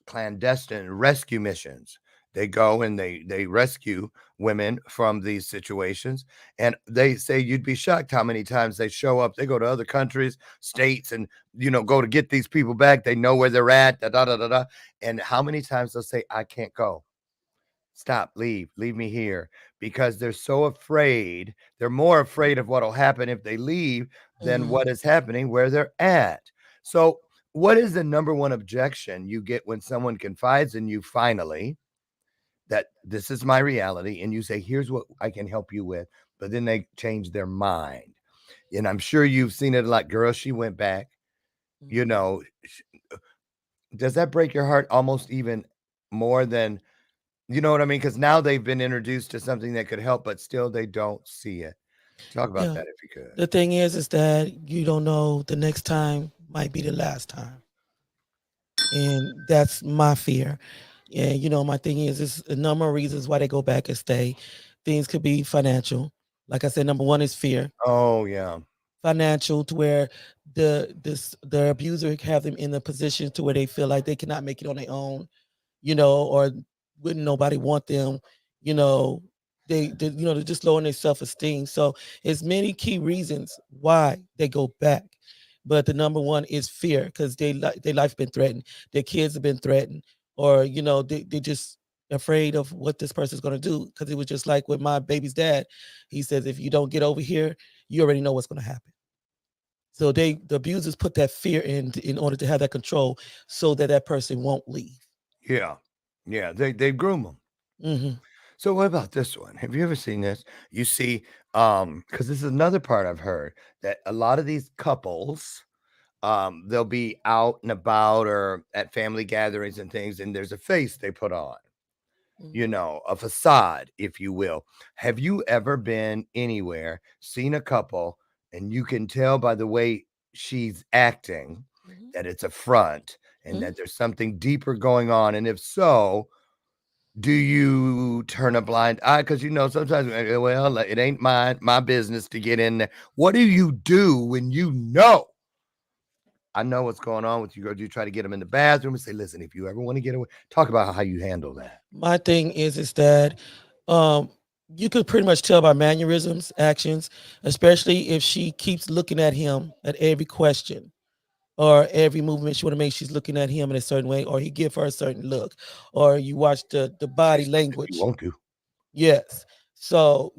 clandestine rescue missions. They go and they rescue women from these situations, and they say you'd be shocked how many times they show up. They go to other countries, states, and go to get these people back. They know where they're at, and how many times they'll say, "I can't go. Stop, leave me here," because they're so afraid. They're more afraid of what'll happen if they leave than what is happening where they're at. So, what is the number one objection you get when someone confides in you finally that this is my reality, and you say, here's what I can help you with, but then they change their mind? And I'm sure you've seen it like, girl, she went back. Does that break your heart almost even more than, you know what I mean? Because now they've been introduced to something that could help, but still they don't see it. Talk about that if you could. The thing is that you don't know, the next time might be the last time. And that's my fear. And my thing is a number of reasons why they go back and stay. Things could be financial. Like I said, number one is fear. Oh yeah. Financial, to where the abuser have them in the position to where they feel like they cannot make it on their own, or wouldn't nobody want them, they're just lowering their self-esteem. So it's many key reasons why they go back. But the number one is fear, because their life's been threatened, their kids have been threatened, or they just afraid of what this person's going to do. Because it was just like with my baby's dad. He says, if you don't get over here, you already know what's going to happen. So the abusers put that fear in order to have that control, so that person won't leave. Yeah. They groom them. So what about this one? Have you ever seen this? You see, because this is another part I've heard, that a lot of these couples, they'll be out and about or at family gatherings and things, and there's a face they put on, a facade, if you will. Have you ever been anywhere, seen a couple, and you can tell by the way she's acting that it's a front and that there's something deeper going on? And if so, do you turn a blind eye? Because sometimes, well, it ain't my business to get in there. What do you do when I know what's going on with you, girl? Do you try to get them in the bathroom and say, listen, if you ever want to get away, talk about how you handle that? My thing is that you could pretty much tell by mannerisms, actions, especially if she keeps looking at him at every question or every movement she want to make. She's looking at him in a certain way, or he give her a certain look, or you watch the body language. You won't do. Yes. So,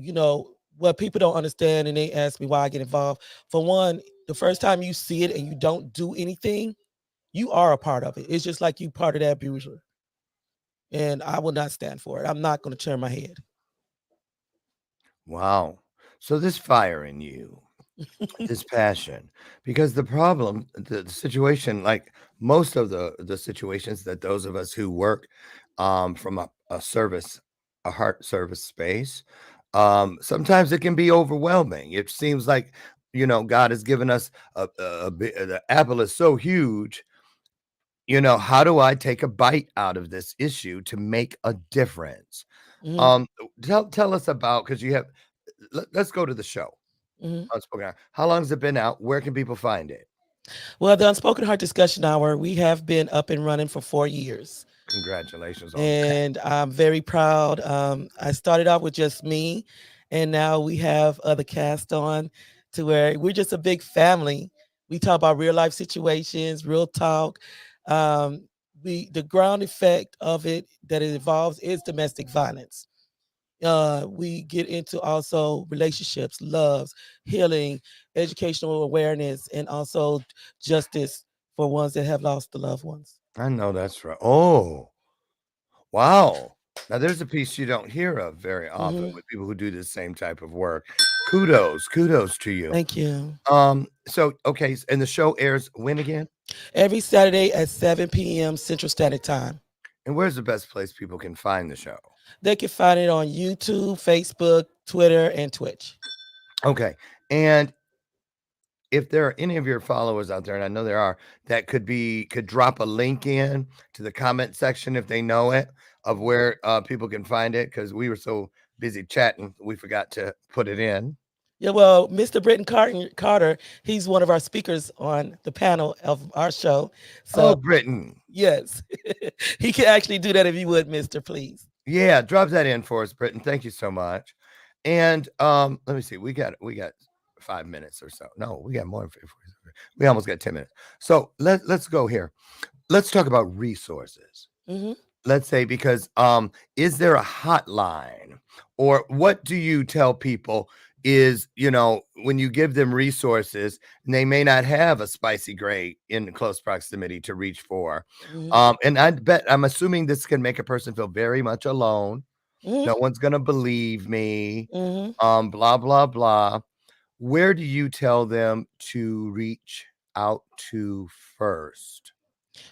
what people don't understand, and they ask me why I get involved. For one, the first time you see it and you don't do anything, you are a part of it. It's just like you part of that abuser. And I will not stand for it. I'm not going to turn my head. Wow. So this fire in you, this passion, because the situation, like most of the situations that those of us who work from a service, a heart service space, sometimes it can be overwhelming. It seems like, God has given us the apple is so huge. How do I take a bite out of this issue to make a difference? Mhm, Um, tell us about, because you have. Let's go to the show. mhm. Unspoken Heart. How long has it been out? Where can people find it? Well, the Unspoken Heart Discussion Hour, we have been up and running for 4 years. Congratulations on that. And I'm very proud. I started off with just me, and now we have other cast on to where we're just a big family. We talk about real life situations, real talk. Um, the ground effect of it that it involves is domestic violence. We get into also relationships, loves, healing, educational awareness, and also justice for ones that have lost the loved ones. I know that's right. Oh, wow. Now there's a piece you don't hear of very often Hmm. with people who do the same type of work. Kudos to you. Thank you. So okay, and the show airs when again? Every Saturday at 7 p.m. Central Standard Time. And where's the best place people can find the show? They can find it on YouTube, Facebook, Twitter, and Twitch. Okay. And if there are any of your followers out there, and I know there are, that could drop a link in to the comment section if they know it, of where people can find it, because we were so busy chatting, we forgot to put it in. Yeah, well, Mr. Britton Carter, he's one of our speakers on the panel of our show. So, Oh, Britain. yes, he can actually do that if you would, Mr. Please. Yeah, drop that in for us, Britain. Thank you so much. And let me see. We got 5 minutes or so. No, we got more than 5. We almost got 10 minutes. So let's go here. Let's talk about resources. Hmm. Let's say, because is there a hotline, or what do you tell people is, when you give them resources and they may not have a Spicee Gray in close proximity to reach for, Hmm. and I'm assuming this can make a person feel very much alone. Hmm. No one's gonna believe me, Hmm. blah blah blah. Where do you tell them to reach out to first?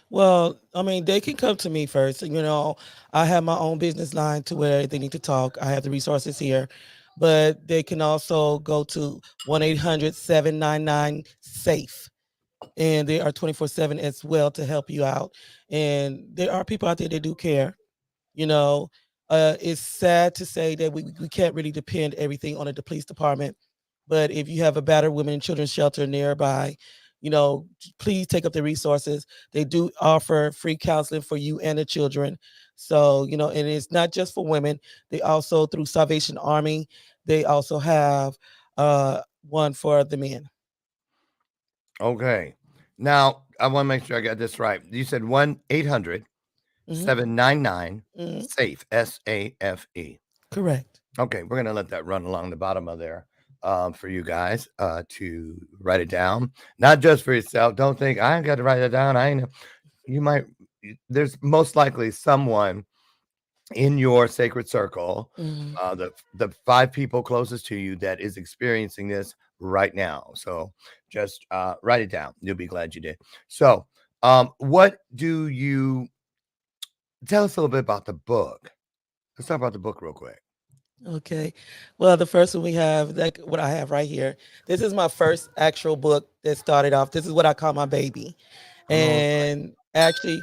Well, I mean, they can come to me first. I have my own business line to where they need to talk. I have the resources here, but they can also go to 1-800-799-SAFE. And they are 24/7 as well to help you out. And there are people out there that do care. You know, it's sad to say that we can't really depend everything on the police department. But if you have a battered women and children's shelter nearby, please take up the resources. They do offer free counseling for you and the children. So, and it's not just for women. They also, through Salvation Army, they also have one for the men. Okay. Now, I want to make sure I got this right. You said 1-800 Mhm. 799 Mhm. SAFE, SAFE. Correct. Okay, we're gonna let that run along the bottom of there for you guys to write it down. Not just for yourself. Don't think I ain't got to write it down. I ain't. You might. There's most likely someone in your sacred circle, Mhm. the 5 people closest to you, that is experiencing this right now. So just write it down. You'll be glad you did. So, what do you tell us a little bit about the book? Let's talk about the book real quick. Okay. Well, the first one we have, like what I have right here. This is my first actual book that started off. This is what I call my baby. Oh, And actually,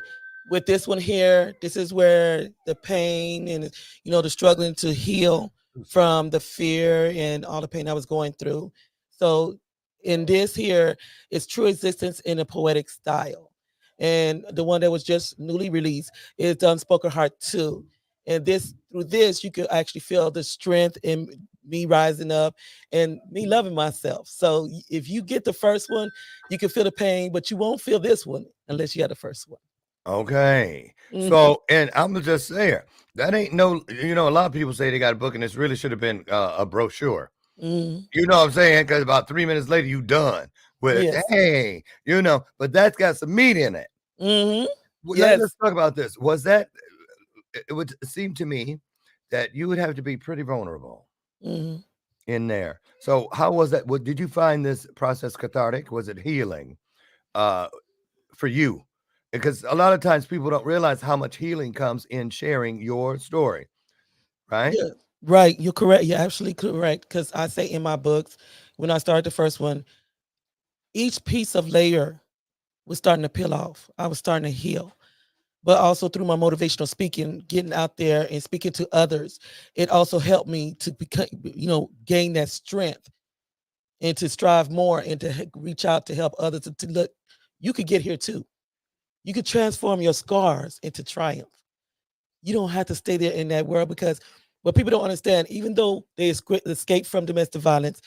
with this one here, this is where the pain and the struggling to heal from the fear and all the pain I was going through. So in this here, it's true existence in a poetic style. And the one that was just newly released is the Unspoken Heart 2. And through this, you could actually feel the strength in me rising up and me loving myself. So if you get the first one, you can feel the pain, but you won't feel this one unless you had the first one. okay. Mhm. So, and I'm gonna just say it. That ain't no. A lot of people say they got a book, and this really should have been a brochure. Mhm. You know what I'm saying? Because about 3 minutes later, you done with it. Yes. Hey, but that's got some meat in it. Hmm. Well, let's Yes. talk about this. Was that? It would seem to me that you would have to be pretty vulnerable. Hmm. in there. So how was that? What did you find this process cathartic? Was it healing uh for you? Because a lot of times people don't realize how much healing comes in sharing your story, right? Yeah, right. You're correct. You're absolutely correct. Because I say in my books, when I started the first one, each piece of layer was starting to peel off. I was starting to heal. But also through my motivational speaking, getting out there and speaking to others, it also helped me to become, gain that strength and to strive more and to reach out to help others to look. You could get here too. You could transform your scars into triumph. You don't have to stay there in that world because what people don't understand, even though they escape from domestic violence,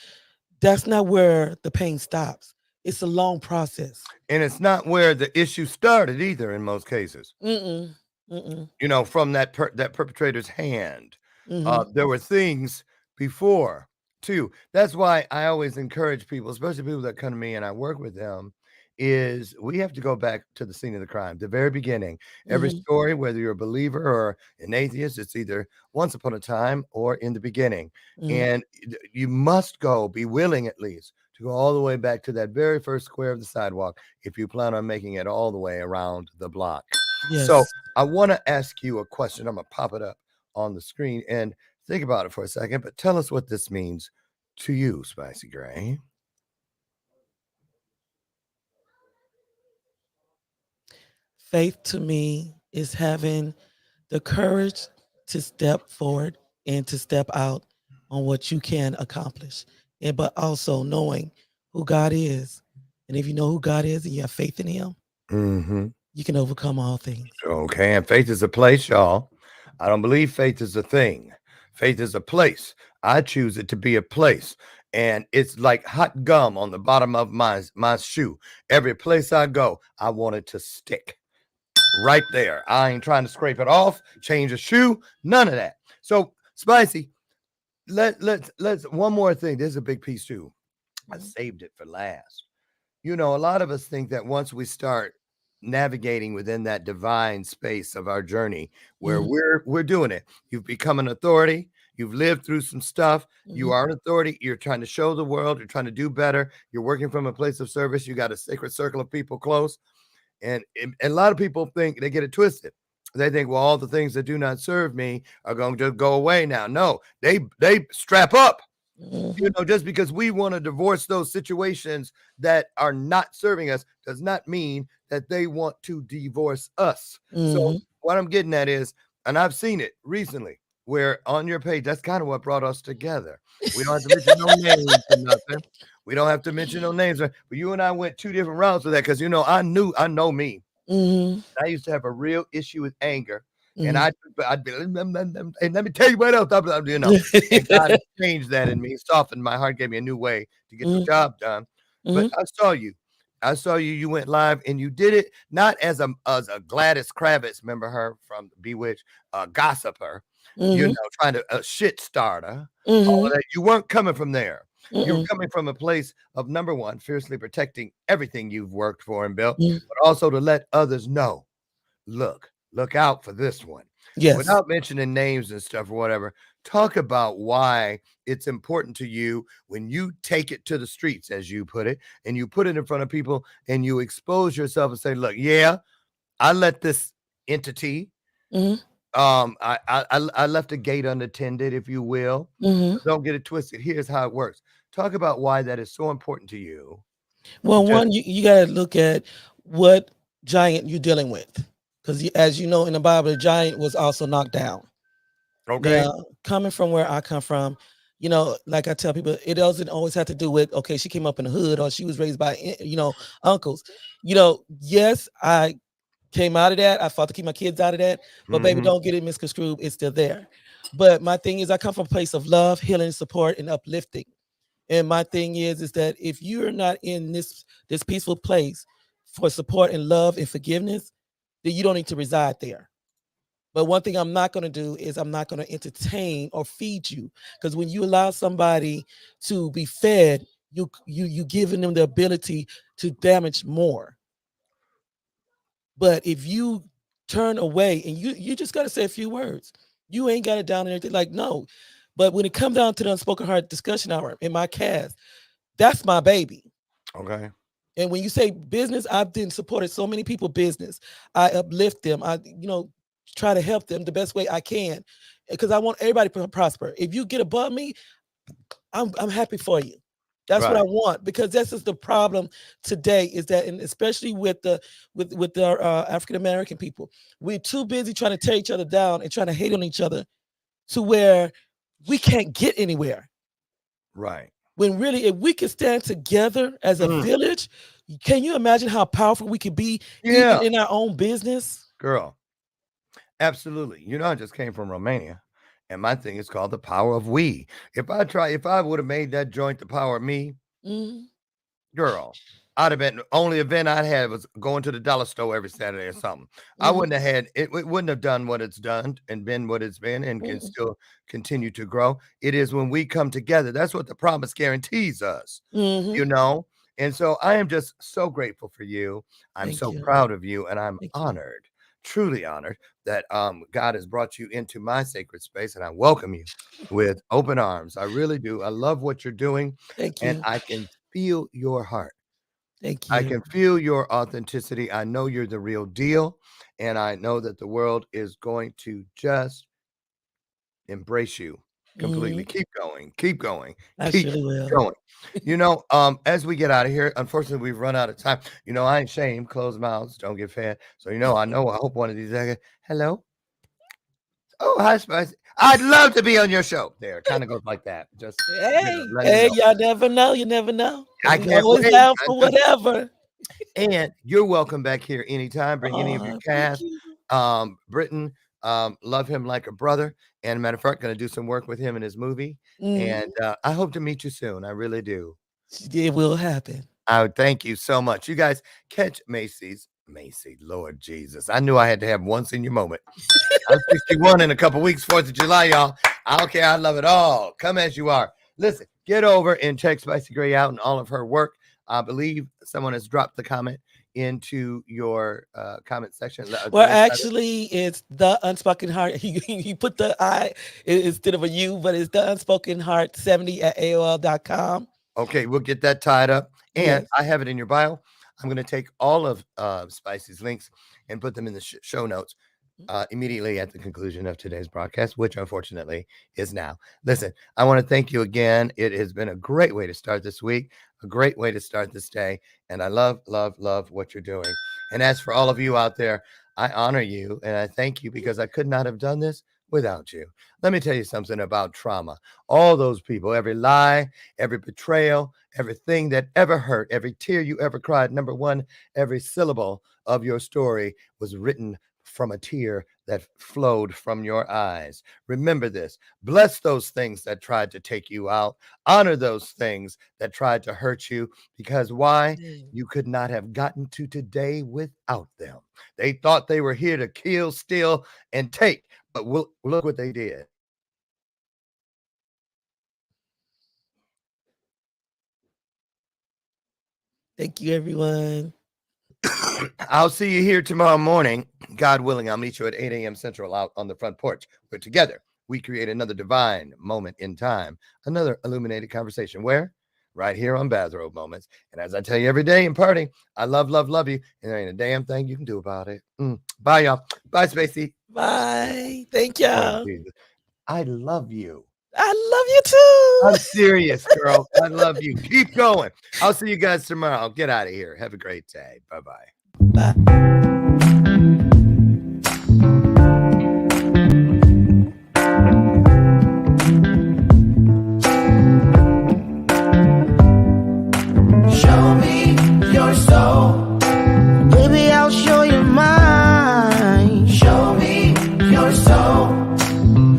that's not where the pain stops. It's a long process. And it's not where the issue started either in most cases. Mm-mm. Mm-mm. From that perpetrator's hand. Mm-hmm. There were things before too. That's why I always encourage people, especially people that come to me and I work with them, is we have to go back to the scene of the crime, the very beginning. Every Mm-hmm. story, whether you're a believer or an atheist, it's either once upon a time or in the beginning. Mm-hmm. And you must be willing at least to go all the way back to that very first square of the sidewalk if you plan on making it all the way around the block. So Yes. I want to ask you a question. I'm going to pop it up on the screen and think about it for a second, but tell us what this means to you, Spicee Gray. Faith to me is having the courage to step forward and to step out on what you can accomplish. And but also knowing who God is. And if you know who God is and you have faith in him, Mm-hmm. you can overcome all things. Okay, and faith is a place, y'all. I don't believe faith is a thing. Faith is a place. I choose it to be a place. And it's like hot gum on the bottom of my shoe. Every place I go, I want it to stick right there. I ain't trying to scrape it off, change a shoe, none of that. So, Spicee, let's one more thing. This is a big piece too. I saved it for last. A lot of us think that once we start navigating within that divine space of our journey where Mhm. we're doing it, you've become an authority, you've lived through some stuff, you Mhm. are an authority, you're trying to show the world, you're trying to do better, you're working from a place of service, you got a sacred circle of people close, and a lot of people think they get it twisted. They think, well, all the things that do not serve me are going to go away now. No, they strap up. Mhm. Just because we want to divorce those situations that are not serving us does not mean that they want to divorce us. So Mhm. what I'm getting at is, and I've seen it recently, where on your page, that's kind of what brought us together. We don't have to mention no names or nothing. We don't have to mention no names, but you and I went two different routes with that because I know me. Mhm. I used to have a real issue with anger. And Mhm. I'd be, and let me tell you what else, and God has changed that in me, softened my heart, gave me a new way to get the Mhm. job done. But Mhm. I saw you. You went live and you did it not as a Gladys Kravitz, remember her from Bewitched, gossiper, Mhm. trying to a shit starter. All of Mhm. that. You weren't coming from there. You were Mhm. coming from a place of number one, fiercely protecting everything you've worked for and built, Mhm. but also to let others know, look out for this one. Yes. Without mentioning names and stuff or whatever, talk about why it's important to you when you take it to the streets, as you put it, and you put it in front of people and you expose yourself and say, look, yeah, I let this entity, Mhm. I left a gate unattended, if you will. Mhm. Don't get it twisted. Here's how it works. Talk about why that is so important to you. Well, Just one, you got to look at what giant you're dealing with. Because as you know in the Bible, the giant was also knocked down. okay. Now, coming from where I come from, like I tell people, it doesn't always have to do with, okay, she came up in the hood or she was raised by, uncles. Yes, I came out of that. I fought to keep my kids out of that. But baby, Mm-hmm. don't get it misconstrued. It's still there. But my thing is, I come from a place of love, healing, support, and uplifting. And my thing is that if you're not in this peaceful place for support and love and forgiveness, then you don't need to reside there. But one thing I'm not going to do is I'm not going to entertain or feed you, because when you allow somebody to be fed, you giving them the ability to damage more. But if you turn away and you just got to say a few words, you ain't got it down and everything. Like, no, But when it comes down to the Unspoken Heart Discussion Hour in my cast, that's my baby. Okay. And when you say business, I've been supported so many people business. I uplift them. I, try to help them the best way I can, because I want everybody to prosper. If you get above me, I'm happy for you. That's what I want, because that's just the problem today, is that, and especially with our African American people, we're too busy trying to tear each other down and trying to hate on each other to where we can't get anywhere. Right. When really, if we can stand together as a village, can you imagine how powerful we could be even in our own business? Girl, absolutely. I just came from Romania, and my thing is called the power of we. If I would have made that joint the power of me, girl, I'd have been, only event I'd had was going to the dollar store every Saturday or something. I wouldn't have had it. It wouldn't have done what it's done and been what it's been, and can still continue to grow. It is when we come together. That's what the promise guarantees us, And so I am just so grateful for you. I'm so proud of you, and I'm honored, truly honored, that God has brought you into my sacred space, and I welcome you with open arms. I really do. I love what you're doing. Thank you. And I can feel your heart. Thank you. I can feel your authenticity. I know you're the real deal, and I know that the world is going to just embrace you completely. Keep going. Keep going. I Keep surely will. going. As we get out of here, unfortunately, we've run out of time. I ain't shame. Closed mouths don't get fed. So, I hope one of these days, hello. Oh, hi, Spicee. I'd love to be on your show. There, kind of goes like that. Just hey, y'all never know. You never know. I can't always wait. down for whatever. And you're welcome back here anytime. Bring any of your cast. Britton, love him like a brother. And matter of fact, going to do some work with him in his movie. And I hope to meet you soon. I really do. It will happen. I would thank you so much. You guys catch Macy, Lord Jesus. I knew I had to have one senior moment. I'm 61 in a couple weeks, 4th of July, y'all. I don't care. I love it all. Come as you are. Listen, get over and check Spicee Gray out and all of her work. I believe someone has dropped the comment into your comment section. Well, actually, it's the Unspoken Heart. He put the I instead of a U, but it's the Unspoken Heart 70 at AOL.com. Okay, we'll get that tied up. And I have it in your bio. I'm going to take all of Spicee's links and put them in the show notes immediately at the conclusion of today's broadcast, which unfortunately is now. Listen, I want to thank you again. It has been a great way to start this week, a great way to start this day. And I love, love, love what you're doing. And as for all of you out there, I honor you and I thank you, because I could not have done this without you. Let me tell you something about trauma. All those people, every lie, every betrayal, everything that ever hurt, every tear you ever cried, number one, every syllable of your story was written from a tear that flowed from your eyes. Remember this. Bless those things that tried to take you out. Honor those things that tried to hurt you, because why? You could not have gotten to today without them. They thought they were here to kill, steal, and take, but look what they did. Thank you, everyone. I'll see you here tomorrow morning. God willing, I'll meet you at 8 a.m. Central out on the front porch, where together we create another divine moment in time, another illuminated conversation. Where? Right here on Bathrobe Moments. And as I tell you every day in party, I love, love, love you. And there ain't a damn thing you can do about it. Bye, y'all. Bye, Spacey. Bye. Thank y'all. I love you. I love you too. I'm serious, girl. I love you. Keep going. I'll see you guys tomorrow. Get out of here. Have a great day. Bye-bye. Bye. Show me your soul. Baby, I'll show you mine. Show me your soul.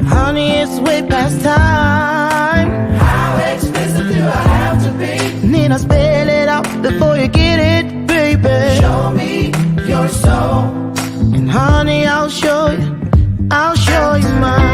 Honey, it's way past time. How expensive do I have to be? Need I spell it out before you get it, baby? Show me your soul. And honey, I'll show you mine.